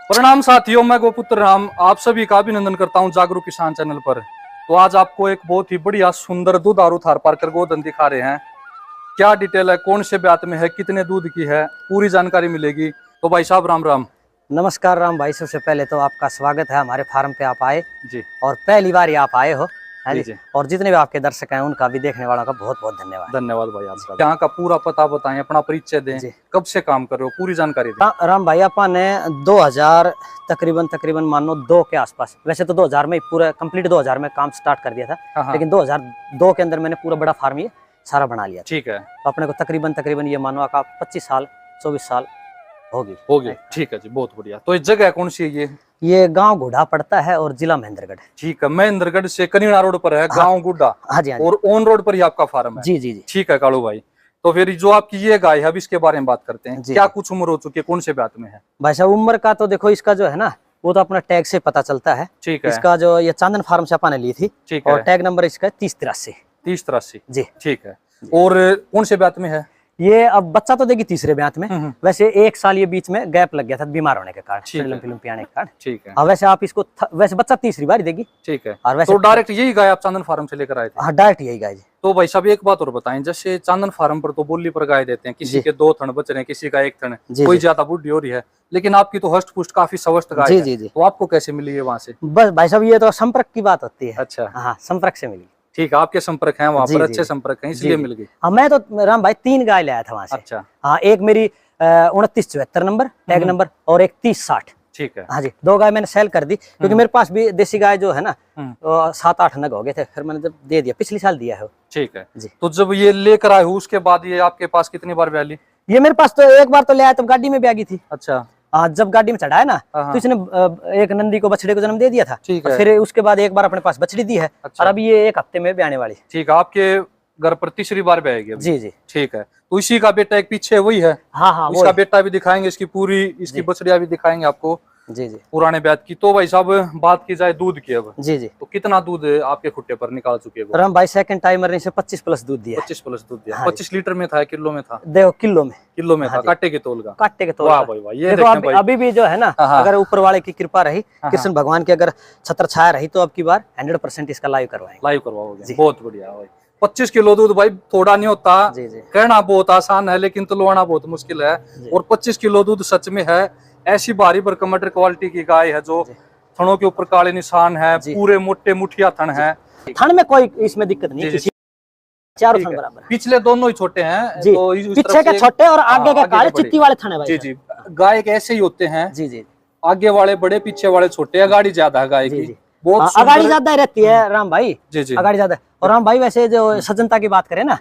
प्रणाम साथियों, मैं गोपुत्र राम आप सभी का अभिनंदन करता हूं जागरूक किसान चैनल पर। तो आज आपको एक बहुत ही बढ़िया सुंदर दुधारू थार पारकर गोधन दिखा रहे हैं। क्या डिटेल है, कौन से ब्यात में है, कितने दूध की है, पूरी जानकारी मिलेगी। तो भाई साहब राम राम। नमस्कार राम भाई, सबसे पहले तो आपका स्वागत है हमारे फार्म पे आप आए जी। और पहली बार ही आप आए हो है जी जी। जी। और जितने भी आपके दर्शक हैं उनका भी, देखने वालों का बहुत बहुत धन्यवाद। धन्यवाद भाई आपका। यहाँ का पूरा पता बताएं, अपना परिचय दें, कब से काम कर रहे हो, पूरी जानकारी दें। राम भाई अपन ने 2000 तकरीबन मानो 2 के आसपास, वैसे तो 2000 में पूरा कंप्लीट 2000 में काम स्टार्ट कर दिया था, लेकिन 2002 के अंदर मैंने पूरा बड़ा फार्म ये सारा बना लिया। ठीक है। तो अपने को तकरीबन ये मानो आपका 25 साल 24 साल होगी। ठीक है जी, बहुत बढ़िया। तो इस जगह कौन सी है ये गांव गुढ़ा पड़ता है और जिला महेंद्रगढ़। ठीक है, महेंद्रगढ़ से कनीड़ा रोड पर है गांव गुड्डा। हाँ जी, हाँ जी। और ऑन रोड पर ही आपका फार्म है। जी जी जी। ठीक है कालू भाई। तो फिर जो आपकी ये गाय है, अब इसके बारे में बात करते हैं। क्या कुछ उम्र हो चुकी है, कौन से ब्यात में है? भाई साहब उम्र का तो देखो, इसका जो है ना वो तो अपना टैग से पता चलता है। ठीक है। इसका जो ये चांदन फार्म से अपन ली थी। ठीक है। और टैग नंबर इसका 3083 जी। ठीक है। और कौन से ब्यात में है ये? अब बच्चा तो देगी तीसरे ब्यात में। वैसे 1 साल ये बीच में गैप लग गया था बीमार होने के कारण, लंपी आने के कारण। ठीक है। अब वैसे आप इसको वैसे बच्चा तीसरी बार ही देगी। ठीक है। और वैसे तो डायरेक्ट यही गाय आप चांदन फार्म से लेकर आए थे? हाँ, डायरेक्ट यही गाय जी। तो भाई साहब एक बात और बताएं, जैसे चांदन फार्म पर तो बोली पर गाय देते हैं, किसी के 2 थन बच रहे हैं, किसी का 1 थन, कोई ज्यादा बुढ़ी हो रही है, लेकिन आपकी तो हष्ट पुष्ट काफी स्वस्थ गाय है। तो आपको कैसे मिली है वहाँ से? बस भाई साहब ये तो संपर्क की बात होती है। अच्छा। हाँ, संपर्क से मिली। ठीक है, आपके संपर्क हैं वहाँ पर, अच्छे संपर्क हैं, इसलिए मिल गई। हाँ, मैं तो राम भाई 3 गाय लाया था वहाँ से। अच्छा। हाँ, एक मेरी 2974 नंबर टैग नंबर और एक 3060। ठीक है। हाँ जी, 2 गाय मैंने सेल कर दी, क्योंकि मेरे पास भी देसी गाय जो है ना 7-8 नग हो गए थे, फिर मैंने जब दे दिया, पिछले साल दिया है। ठीक है जी। तो जब ये लेकर आए हो उसके बाद ये आपके पास कितनी बार ब्याह ली? ये मेरे पास तो एक बार तो ले आया, तब गाड़ी में ब्याह गई थी। अच्छा। हाँ, जब गाड़ी में चढ़ाया ना तो इसने एक नंदी को बछड़े को जन्म दे दिया था। ठीक है। फिर उसके बाद एक बार अपने पास बछड़ी दी है। अच्छा। और अभी ये 1 हफ्ते में ब्याने वाली। ठीक है, आपके घर पर तीसरी बार ब्याएगी? जी जी। ठीक है। तो इसी का बेटा एक पीछे वही है? हाँ हाँ, इसका बेटा भी दिखाएंगे, इसकी पूरी इसकी बछड़िया भी दिखाएंगे आपको। जी जी। पुराने ब्यात की। तो भाई साहब बात की जाए दूध की अब। जी जी। तो कितना दूध आपके खुट्टे पर निकाल चुके हैं? राम भाई सेकंड टाइमर ने 25 प्लस दूध दिया। 25 प्लस दूध दिया। 25 लीटर में था, किलो में था? देखो किलो में था। काटे के तोल का? काटे के तोल। वाह भाई वाह। ये देखो अभी भी जो है ना, अगर ऊपर वाले की कृपा रही, कृष्ण भगवान की अगर छत्र छाया रही, तो अब की बार 100% इसका लाइव करवाओगे। बहुत बढ़िया भाई। 25 किलो दूध भाई थोड़ा नहीं होता। जी जी। कहना बहुत आसान है, लेकिन तुलवाना बहुत मुश्किल है। और 25 किलो दूध सच में है। ऐसी भारी भरकम मटर क्वालिटी की गाय है, जो थनों के ऊपर काले निशान है, पूरे मोटे मुठिया थन है। थन में कोई इसमें दिक्कत नहीं है, चारों थन बराबर है। पिछले दोनों ही छोटे हैं, तो पीछे के छोटे और आगे के काले चिट्टी वाले थन है भाई। जी जी। गाय के ऐसे ही होते हैं। जी जी। आगे वाले बड़े, पीछे वाले छोटे। अगाड़ी ज्यादा है गाय की, बहुत अगाड़ी ज्यादा रहती है राम भाई। जी जी। अगाड़ी ज्यादा। और राम भाई वैसे जो सज्जनता की बात करें ना,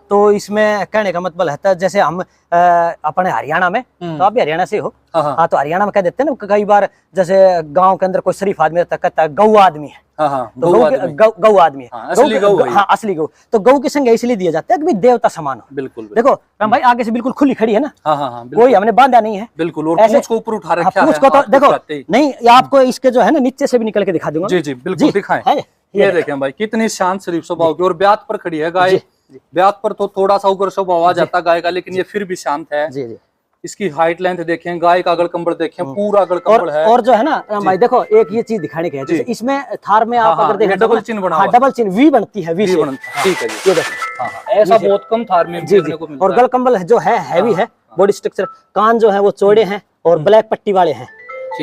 तो इसमें कहने का मतलब है, जैसे हम अपने हरियाणा में, तो आप भी हरियाणा से हो। हाँ, तो हरियाणा में कह देते हैं ना कई बार, जैसे गांव के अंदर कोई शरीफ आदमी रहता है, कहता है गऊ आदमी है। तो गऊ आदमी है, असली गऊ। हाँ, असली गऊ। तो गऊ की संज्ञा इसलिए दिया जाता है कि देवता समान हो। बिल्कुल। देखो राम भाई आगे से बिल्कुल खुली खड़ी है ना, कोई हमने बांधा नहीं है। बिल्कुल। और पूंछ को ऊपर उठा रखा है। पूंछ को तो देखो नहीं, आपको इसके जो है ना नीचे से भी निकल के दिखा दूंगा। जी जी बिल्कुल दिखाएं। ये देखें भाई, कितनी शांत शरीफ स्वभाव की, और ब्यात पर खड़ी है गाय। ब्यात पर तो थोड़ा सा उग्र स्वभाव आ जाता गाय का, लेकिन ये फिर भी शांत है। जी जी। इसकी हाइट लेंथ देखें, गाय का गलकंबल देखें, पूरा गलकंबल है। और जो है ना भाई देखो, एक ये चीज दिखाने की है, जैसे इसमें थार में आप अगर देखें, डबल चिन्ह बना, डबल चिन्ह वी बनती है, वी से। ठीक है जी। ये देखो ऐसा बहुत कम थार में देखने को मिलता है। और गलकंबल जो है हैवी है, बॉडी स्ट्रक्चर। कान जो है वो चौड़े हैं और ब्लैक पट्टी वाले हैं।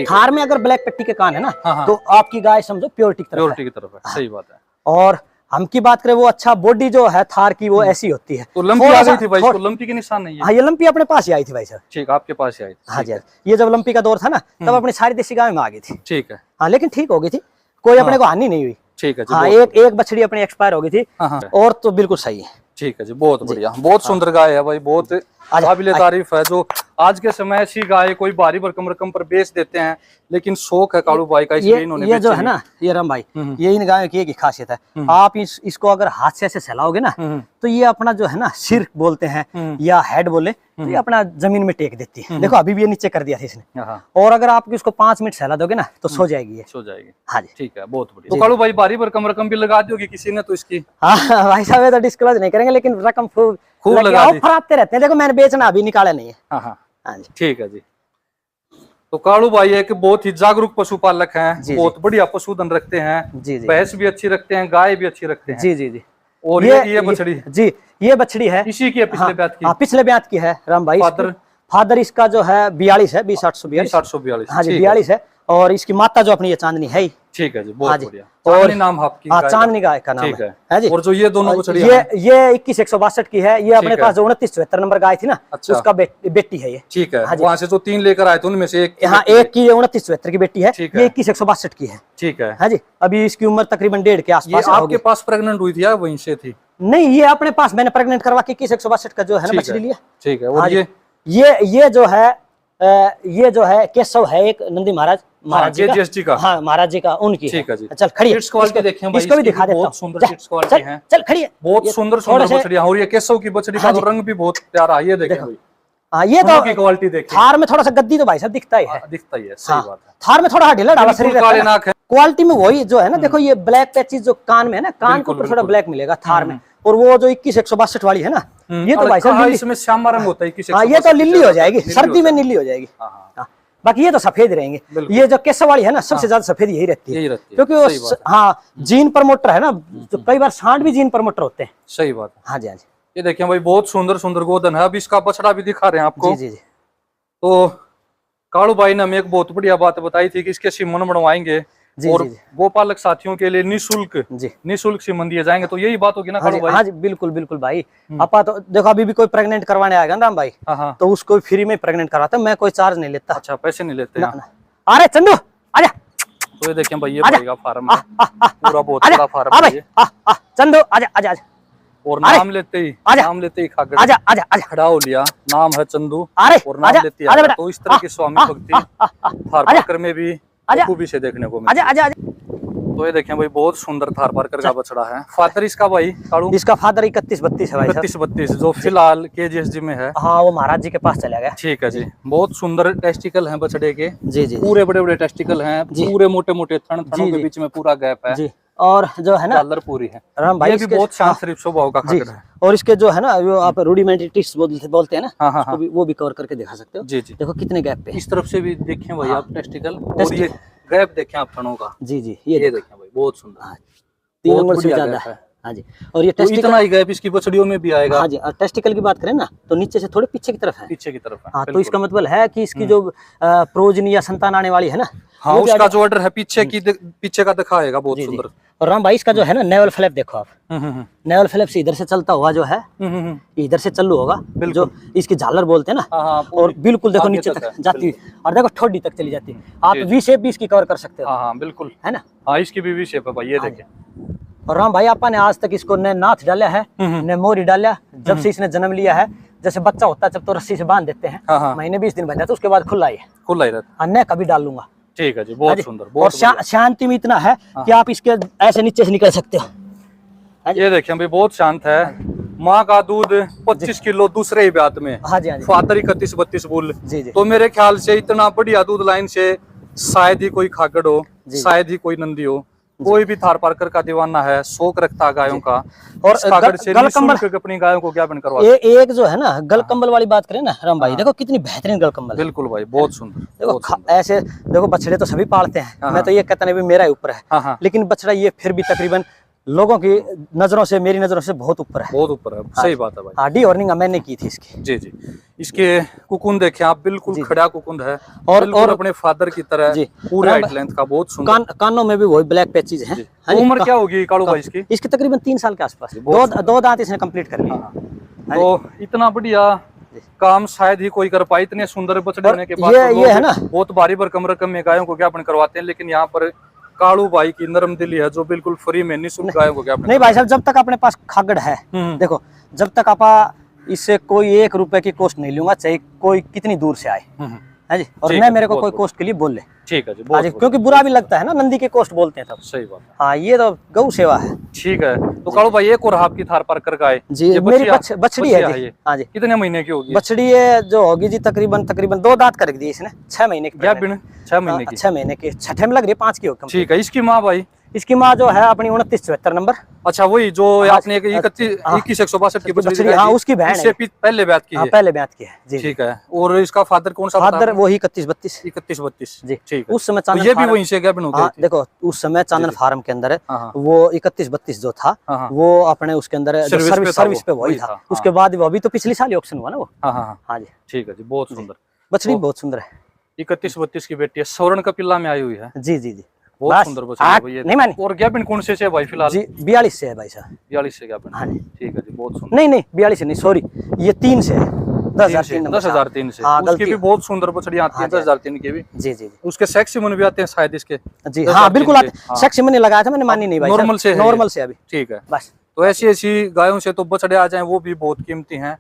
थार में अगर ब्लैक पट्टी के कान है ना, तो आपकी गाय समझो प्योरिटी की तरफ है। सही बात है। और हम की बात करें, वो अच्छा बॉडी जो है थार की, वो ऐसी होती है। तो लंपी आ गई थी भाई, इसको लंपी के निशान नहीं है? हाँ, ये लंपी अपने पास ही आई थी भाई साहब। ठीक, आपके पास ही आई? हाँ जी। ये जब लंपी का दौर था ना, तब अपनी सारी देसी गाय में आ गई थी। ठीक है। हाँ, लेकिन ठीक हो गई थी, कोई अपने को हानि नहीं हुई। ठीक है। हाँ, एक बछड़ी अपनी एक्सपायर हो गई थी, और तो बिल्कुल सही है। ठीक है जी, बहुत बढ़िया। बहुत सुंदर गाय है भाई, बहुत काबिले तारीफ है। जो आज के समय ऐसी गाय कोई भारी भरकम रकम पर बेच देते हैं, लेकिन शौक है कालू भाई का, इसलिए इन्होंने ये जो है ना, ये राम भाई, ये इन गायों की एक खासियत है। आप इसको अगर हाथ से ऐसे सहलाओगे ना, तो ये अपना जो है ना सिर बोलते हैं या हेड बोले, तो ये अपना जमीन में टेक देती है। देखो अभी भी ये नीचे कर दिया था इसने। और अगर आप इसको 5 मिनट सहला दोगे ना, तो सो जाएगी ये। सो जाएगी। हाँ जी। ठीक है, बहुत बढ़िया। तो कालू भाई भारी भरकम रकम भी लगा दोगे किसी ने तो इसकी? हाँ भाई साहब, तो डिस्क्लोज नहीं करेंगे, लेकिन रकम खूब लगा, फराते रहते हैं। देखो मैंने बेचना अभी निकाला नहीं है। हाँ जी। ठीक है जी। तो कालू भाई एक बहुत ही जागरूक पशुपालक हैं, बहुत बढ़िया पशुधन रखते हैं। जी जी, भैंस भी अच्छी रखते हैं, गाय भी अच्छी रखते हैं। जी जी जी। और ये बछड़ी जी, ये बछड़ी है, इसी की है, पिछले ब्यात की। हाँ, पिछले ब्यात की है राम भाई। फादर इसका जो है 42 है, 20 842। हाँ जी, 42 है। और इसकी माता जो अपनी ये चांदनी है ही। ठीक है जी, बहुत बढ़िया। और चांदनी नाम आपकी? हाँ, चांदनी गाय का नाम है जी। और जो ये दोनों बछड़ी ये 21 162 की है। ये अपने पास जो 29 74 नंबर गाय थी ना, उसका बेटी है ये। ठीक है, वहाँ से जो 3 लेकर आए थे उनमें से एक, हाँ, एक की 29 74 की बेटी है, ये 21 162 की है। ठीक है। हाँ जी, अभी इसकी उम्र तकरीबन 1.5 के आसपास। आपके पास प्रेग्नेंट हुई थी या वहीं से थी? नहीं, ये अपने पास मैंने प्रेग्नेंट करवा के 21 162 का जो है ना बछड़ी लिया। ठीक है। और ये जो है केशव है, एक नंदी महाराज जी का। हाँ, महाराज जी का, उनकी। ठीक है जी। चल खड़ी है, इसको भी दिखा देता हूं। बहुत सुंदर किड्स क्वालिटी है। चल खड़ी है, बहुत सुंदर बछड़ियां। और ये केशव की बछड़ी का रंग भी बहुत प्यारा है, ये देखें भाई। हाँ, ये तो की क्वालिटी देखिए। थार में थोड़ा सा गद्दी तो भाई साहब दिखता ही है। सही बात है। थार में थोड़ा ढीला ढाला शरीर रहता है। क्वालिटी में वही जो है ना, देखो ये ब्लैक पैचेस जो कान में है ना, कान के ऊपर थोड़ा ब्लैक मिलेगा थार में। और वो जो 21 162 वाली है ना, ये तो भाई साहब इसमें श्यामा रंग होता है। हाँ, ये तो नीली हो जाएगी, सर्दी में नीली हो जाएगी। बाकी ये तो सफेद रहेंगे। ये जो केशव वाली है ना, सबसे ज्यादा सफेद यही रहती है, क्योंकि वो हाँ जीन प्रमोटर है ना, तो कई बार सांड भी जीन प्रमोटर होते हैं। सही बात है। हाँ जी, हाँ जी। ये देखिए भाई, बहुत सुंदर गोदन है। अब इसका बछड़ा भी दिखा रहे हैं आपको। जी जी। तो कालू भाई ने हमें एक बहुत बढ़िया बात बताई थी कि इसके सीमन बनवाएंगे और गोपालक साथियों के लिए निःशुल्क सीमन दिए जाएंगे। तो यही बात होगी ना कालू भाई? हाँ जी, बिल्कुल बिल्कुल भाई। आपा तो देखो, अभी भी कोई प्रेग्नेंट करवाने आएगा ना राम भाई, तो उसको फ्री में प्रेग्नेंट करवाता, मैं कोई चार्ज नहीं लेता। अच्छा, पैसे नहीं लेते? अरे चंदू आजा। तो ये देखिए भाई, ये भाई का फार्म है, पूरा बहुत बड़ा फार्म है ये। चंदू आजा आजा आजा। और नाम लेते ही खाकर आजा आजा आजा खड़ा हो लिया। नाम है चंदू और नाम लेते ही। तो इस तरह की स्वामी भक्ति थारपारकर में भी खूबी से देखने को मिलती है। आजा आजा। तो ये देखें भाई, बहुत सुंदर थारपारकर का बछड़ा है। फादर इसका भाई कालू? इसका फादर 31 32 है भाई। 31 32 जो फिलहाल KGSG में है। हाँ, वो महाराज जी के पास चला गया। ठीक है जी। बहुत सुंदर टेस्टिकल हैं बछड़े के। जी जी। पूरे बड़े टेस्टिकल हैं, पूरे मोटे थनों के बीच में पूरा गैप है। और जो है ना, कलर पूरी है राम भाई, ये भी बहुत शांत शरीफ स्वभाव का खाकर है। और इसके जो है ना, जो आप रूडिमेंटरी टिप्स बोलते हैं ना, वो भी कवर करके दिखा सकते हो। जी जी। देखो कितने गैप पे। इस तरफ से भी देखें भाई आप टेस्टिकल, और ये गैप देखें आप थनों का। जी जी, ये देखें भाई, बहुत सुंदर। 3 नंबर से ज्यादा है। हाँ जी। और ये टेस्टिकल इतना ही गैप इसकी बछड़ियों में भी आएगा। हाँ जी। और टेस्टिकल की बात करें ना, तो नीचे से थोड़े पीछे की तरफ है। पीछे की तरफ है। हाँ, तो इसका मतलब है कि इसकी जो प्रोजनी या संतान आने वाली है ना, हाँ, उसका जो ऑर्डर है पीछे का दिखाएगा। बहुत सुंदर। और राम भाई, इसका जो है ना नेवल फ्लैप देखो आप। नेवल फ्लैप से इधर से चलता हुआ जो है, इधर से चालू होगा, जो इसकी झालर बोलते हैं ना। और बिल्कुल देखो नीचे तक जाती है, और देखो ठोडी तक चली जाती है। आप वी शेप भी इसकी कवर कर सकते हो। हाँ बिल्कुल, है ना। हाँ, इसकी भी वी शेप है भाई, ये देखें। और राम भाई, आपा ने आज तक इसको न नाथ डाला है, न मोरी डाला। जब से इसने जन्म लिया है, जैसे बच्चा होता है जब तो रस्सी से बांध देते हैं, महीने 20 दिन बन जाते, उसके बाद खुला ही रहता। न कभी डाल लूंगा। ठीक है जी, बहुत सुंदर। और शांति में इतना है कि आप इसके ऐसे नीचे से निकल सकते हो। ये देखें भाई, बहुत शांत है। माँ का दूध 25 किलो दूसरे ही ब्यात में। हाँ जी, हाँ जी। Father 31 32 bull. जी जी। तो मेरे ख्याल से इतना बढ़िया दूध लाइन से शायद ही कोई खागड़ हो, शायद ही कोई नंदी हो। कोई भी थारपारकर का दीवाना है, शौक रखता है गायों का। और खागड़ से निःशुल्क अपनी गायों को ज्ञापन करवा। एक जो है ना गल कंबल वाली बात करें ना राम भाई, देखो कितनी बेहतरीन गल कंबल। बिल्कुल भाई, बहुत सुंदर। देखो ऐसे देखो, बछड़े तो सभी पालते हैं, मैं तो ये कहता नहीं मेरा ही ऊपर है, लेकिन बछड़ा ये फिर भी तकरीबन लोगों की नजरों से, मेरी नजरों से बहुत ऊपर है। बहुत ऊपर है, सही बात है भाई। हार्डी अर्निंग मैंने की थी इसकी। जी जी। इसके कुकुन देखें आप, बिल्कुल खड़ा कुकुन है, और अपने फादर की तरह पूरे हाइट लेंथ का, बहुत सुंदर। कानों में भी वही ब्लैक पैचेस हैं। उम्र क्या होगी कालू भाई इसकी? इसकी तकरीबन 3 साल के आसपास। 2 दांत इसने कंप्लीट कर लिए। तो इतना बढ़िया काम शायद ही कोई कर पाए। इतने सुंदर बछड़े होने के बाद ये है ना, बहुत भारी भरकम रकम में गायों को ज्ञापन करवाते हैं, लेकिन यहाँ पर कालू भाई की नरम दिली है जो बिल्कुल फ्री में निःशुल्क गायों को ज्ञापन। नहीं भाई साहब, जब तक अपने पास खागड़ है, देखो जब तक आप इससे कोई 1 रुपए की कॉस्ट नहीं लूंगा, चाहे कोई कितनी दूर से आए, है जी। और मैं मेरे को कोई कॉस्ट के लिए बोल ले। ठीक है जी, हाँ जी, क्योंकि बुरा भी लगता है ना, नंदी के कोष्ठ बोलते हैं तब। सही बात है। हाँ, ये तो गौ सेवा है। ठीक है, तो कालू भाई एक और आपकी थार पार्कर गाय जी, मेरी बछड़ी है जी। हाँ जी, कितने महीने की होगी? बछड़ी है जो होगी जी तकरीबन 2 दांत कर दी इसने, 6 महीने की। 6 महीने की? 6 महीने की, छठे में लग रही है, 5 की होगी। ठीक है, इसकी माँ भाई? इसकी माँ जो है अपनी 2974 नंबर। अच्छा, वही जो आपने 2162 की बछड़ी? हाँ, उसकी बहन है, पहले ब्यात की है? पहले ब्यात की है जी। ठीक है, और इसका फादर कौन सा? फादर वही 3132 जी। ठीक है, उस समय चांदन ये भी वहीं से क्या बन? देखो उस समय चांदन फार्म के अंदर वो 3132 जो था वो अपने उसके अंदर सर्विस पे वही था। उसके बाद वो अभी तो पिछली साल ऑप्शन हुआ ना वो। हाँ जी। ठीक है जी, बहुत सुंदर बछड़ी, बहुत सुंदर है। 3132 की बेटी है, स्वर्ण कपिला में आई हुई है। जी जी जी, बहुत सुंदर बछड़ी है। नहीं मानी। और ज्ञापन कौन से भाई फिलहाल? जी 42 से है भाई साहब। 42 से ज्ञापन? हाँ जी। ठीक है जी, बहुत सुंदर। नहीं 42 से नहीं, सॉरी, ये 3 से है, 10,003 से। उसकी भी बहुत सुंदर बछड़ी आती है 10,003 की भी। जी जी, उसके सेक्स सिमन भी आते हैं शायद इसके? जी हाँ, बिल्कुल आते। सेक्स सिमन लगाया था मैंने, मानी नहीं भाई, नॉर्मल से? नॉर्मल से अभी। ठीक है, बस। तो ऐसी गायों से तो बछड़े आ जाएं वो भी बहुत कीमती हैं,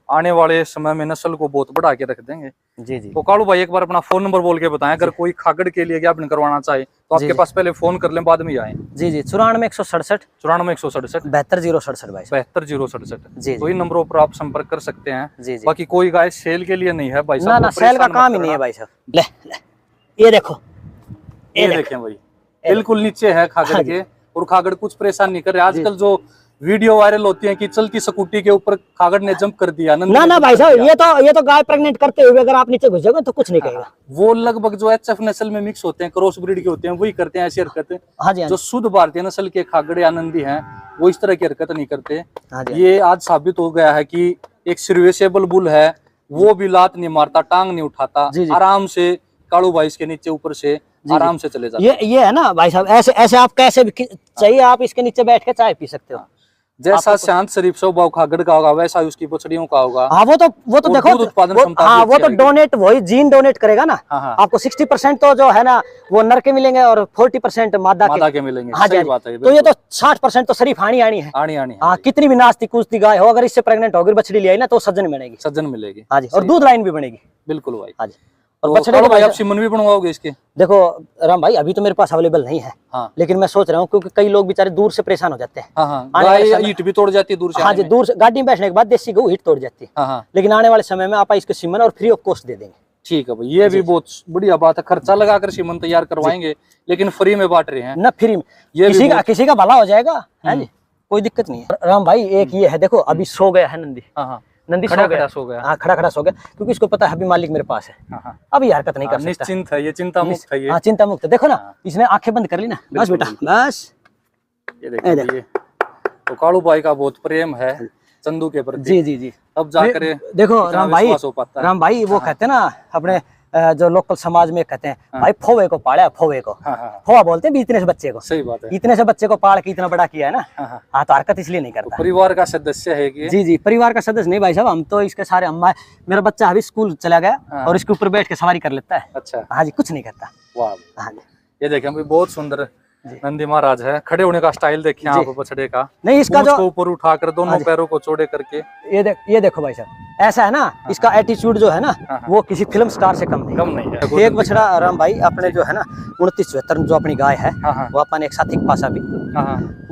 आने वाले समय में नस्ल को बहुत बढ़ा के रख देंगे। जी जी। तो कालू भाई एक बार अपना फोन नंबर बोल के बताएं, अगर कोई खागड़ के लिए ज्ञापन करवाना चाहे तो आपके पास पहले फोन कर लें, बाद में आए। जी जी, 94 167 72 067 भाई, 72 067 जी। तो इन नंबरों पर आप संपर्क कर सकते हैं। जी जी। बाकी कोई गाय सेल के लिए नहीं है भाई साहब, ना सेल का काम ही नहीं है भाई साहब। ले ये देखो, ये देखें भाई, बिल्कुल नीचे है खागड़ के, और खागड़ कुछ परेशान नहीं कर रहे। आजकल जो वीडियो वायरल होती है कि चलती स्कूटी के ऊपर खागड़ ने जंप कर दिया, ना भाई साहब, ये तो गाय प्रेग्नेंट करते हुए अगर आप नीचे घुस जाओगे तो कुछ नहीं कहेगा। वो लगभग जो एचएफ नस्ल में मिक्स होते हैं, क्रॉस ब्रीड के होते हैं, वही करते हैं ऐसी हरकतें। हाँ जी। जो शुद्ध भारतीय नस्ल के खागड़ या नंदी हैं वो इस तरह की हरकत नहीं करते। हाँ जी। ये आज साबित हो गया है कि एक सर्विसेबल बुल है, वो भी लात नहीं मारता, टांग नहीं उठाता, आराम से कालू भाई इसके नीचे ऊपर से आराम से चले जाते। ये है ना भाई साहब, ऐसे आप कैसे भी चाहिए आप इसके नीचे बैठ के चाय पी सकते हो। जैसा शांत शरीफ स्वभाव खागड़ का होगा वैसा उसकी बछड़ियों का होगा। हाँ, वो तो देखो, वो तो डोनेट, वही जीन डोनेट करेगा ना। आपको 60% तो जो है ना वो नर के मिलेंगे और 40% मादा के मिलेंगे। हाँ जी, बात है। तो ये तो 60% तो शरीफ आनी है। हाँ, कितनी भी नाचती कूदती गाय हो, अगर इससे प्रेग्नेंट होगी, बछड़ी ले आई ना, तो सज्जन मिलेगी। हाँ जी, और दूध लाइन भी बनेगी। बिल्कुल भाई। हाँ जी। और बछड़े को भाई आप सिमन भी बनवाओगे इसके? देखो राम भाई, अभी तो मेरे पास अवेलेबल नहीं है। हाँ। लेकिन मैं सोच रहा हूँ, क्योंकि कई लोग बेचारे दूर से परेशान हो जाते हैं। ईंट भी तोड़ जाती है दूर से। हाँ जी, दूर से गाड़ी में बैठने के बाद देसी गऊ ईंट तोड़ जाती है। लेकिन आने वाले समय में आप इसके सिमन और फ्री ऑफ कॉस्ट दे देंगे। ठीक है भाई, ये भी बहुत बढ़िया बात है। खर्चा लगाकर सिमन तैयार करवाएंगे लेकिन फ्री में बांट रहे हैं ना, फ्री में। किसी का भला हो जाएगा, है जी, कोई दिक्कत नहीं है। राम भाई एक ये है, देखो अभी सो गया है नंदी। नंदी सो गया। हाँ, खड़ा सो गया, क्योंकि इसको पता है अभी मालिक मेरे पास है। अभी हरकत नहीं कर सकता, निश्चिंत है, ये चिंता मुक्त है। हाँ, चिंता मुक्त। देखो ना, इसने आंखें बंद कर ली ना, बस बेटा, बस। ये देखिए, तो कालू भाई का बहुत प्रेम है चंदू के प्रति। जी जी जी। अब जाकर देखो राम भाई वो कहते हैं ना अपने जो लोकल समाज में कहते हैं भाई, फोवे को पाड़ा, फोवे को फोवा बोलते हैं इतने से बच्चे को। सही बात है। इतने से बच्चे को पाल के इतना बड़ा किया है ना। हाँ, तो हरकत इसलिए नहीं करता। परिवार का सदस्य है कि? जी जी, परिवार का सदस्य नहीं भाई साहब, हम तो इसके सारे अम्मा, मेरा बच्चा अभी स्कूल चला गया और इसके ऊपर बैठ के सवारी कर लेता है। अच्छा। हाँ जी, कुछ नहीं करता। वाह। हाँ जी, ये देखें भाई, बहुत सुंदर नंदी महाराज है। खड़े होने का स्टाइल देखिए आप बछड़े का। नहीं, इसका जो ऊपर उठाकर दोनों पैरों को चौड़े करके, ये देखो भाई साहब, ऐसा है ना, इसका एटीट्यूड जो है ना वो किसी फिल्म स्टार से कम नहीं है। एक बछड़ा राम भाई अपने जो है ना 2974 जो अपनी गाय है, वो अपन एक साथी के पास अभी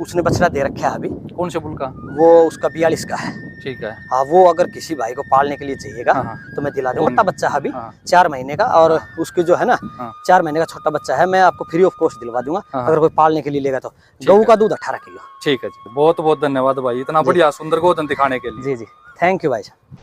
उसने बछड़ा दे रखा है। अभी कौन से बुल का? वो उसका 42 का है। ठीक है। हाँ, वो अगर किसी भाई को पालने के लिए चाहिएगा तो मैं दिला दूंगा। छोटा बच्चा है अभी 4 महीने का, और उसकी जो है ना 4 महीने का छोटा बच्चा है, मैं आपको फ्री ऑफ कॉस्ट दिलवा दूंगा अगर कोई पालने के लिए लेगा तो। गऊ का दूध 18 किलो। ठीक है जी, बहुत बहुत धन्यवाद भाई, इतना बढ़िया सुंदर गोधन दिखाने के लिए। जी जी, थैंक यू भाई साहब।